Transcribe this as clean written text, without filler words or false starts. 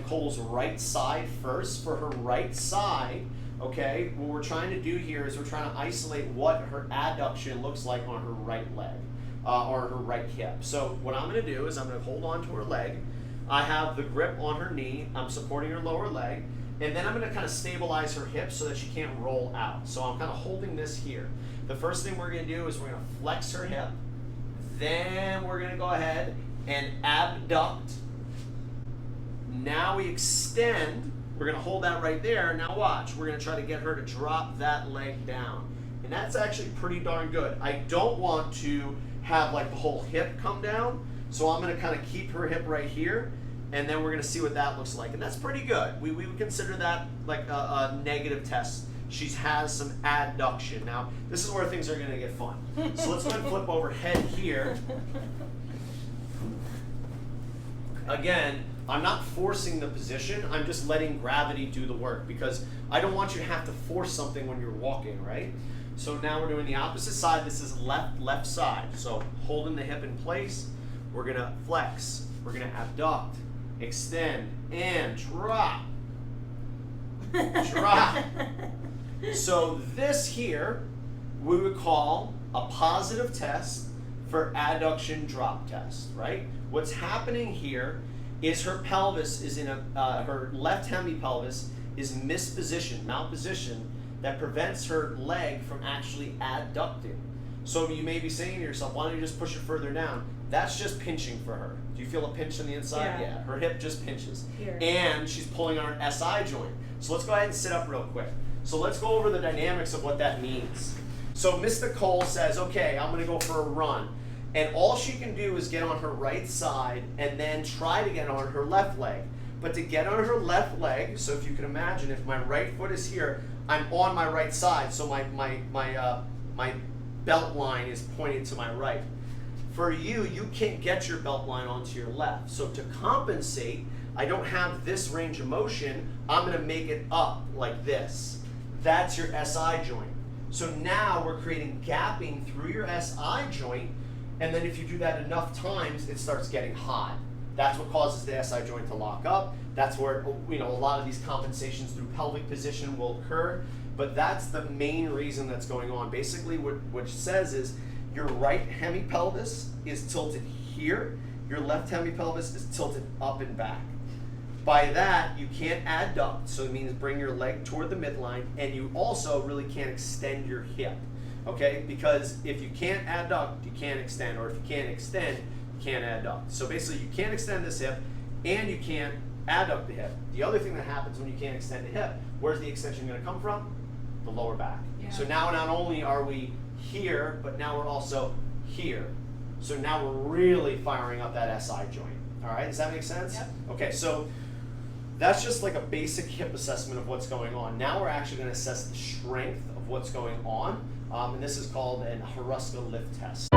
Nicole's right side first. For her right side, okay, what we're trying to do here is we're trying to isolate what her adduction looks like on her right leg or her right hip. So what I'm going to do is I'm going to hold on to her leg. I have the grip on her knee. I'm supporting her lower leg. And then I'm going to kind of stabilize her hips so that she can't roll out. So I'm kind of holding this here. The first thing we're going to do is we're going to flex her hip. Then we're going to go ahead and abduct. Now we extend. We're going to hold that right there. Now watch. We're going to try to get her to drop that leg down. And that's actually pretty darn good. I don't want to have like the whole hip come down. So I'm going to kind of keep her hip right here. And then we're going to see what that looks like. And that's pretty good. We would consider that like a negative test. She has some adduction. Now, this is where things are going to get fun. So let's go ahead and flip over head here. Again, I'm not forcing the position. I'm just letting gravity do the work because I don't want you to have to force something when you're walking, right? So now we're doing the opposite side. This is left side. So holding the hip in place, we're going to flex. We're going to abduct, extend, and drop. Drop. So this here, we would call a positive test for adduction drop test, right? What's happening here is her pelvis is in her left hemipelvis is mispositioned, malpositioned, that prevents her leg from actually adducting. So you may be saying to yourself, why don't you just push it further down? That's just pinching for her. Do you feel a pinch on the inside? Yeah. Her hip just pinches. Here. And she's pulling on her SI joint. So let's go ahead and sit up real quick. So let's go over the dynamics of what that means. So Miss Nicole says, okay, I'm going to go for a run. And all she can do is get on her right side and then try to get on her left leg. But to get on her left leg, so if you can imagine, if my right foot is here, I'm on my right side, so my belt line is pointed to my right. For you, you can't get your belt line onto your left. So to compensate, I don't have this range of motion, I'm going to make it up like this. That's your SI joint. So now we're creating gapping through your SI joint, and then if you do that enough times, it starts getting hot. That's what causes the SI joint to lock up. That's where a lot of these compensations through pelvic position will occur. But that's the main reason that's going on. Basically, what it says is your right hemipelvis is tilted here. Your left hemipelvis is tilted up and back. By that, you can't adduct, so it means bring your leg toward the midline, and you also really can't extend your hip. Okay, because if you can't adduct, you can't extend, or if you can't extend, you can't adduct. So basically, you can't extend this hip, and you can't adduct the hip. The other thing that happens when you can't extend the hip, where's the extension going to come from? The lower back. Yeah. So now not only are we here, but now we're also here. So now we're really firing up that SI joint. All right, does that make sense? Yep. Okay, so that's just like a basic hip assessment of what's going on. Now we're actually going to assess the strength of what's going on. And this is called an Haruska lift test.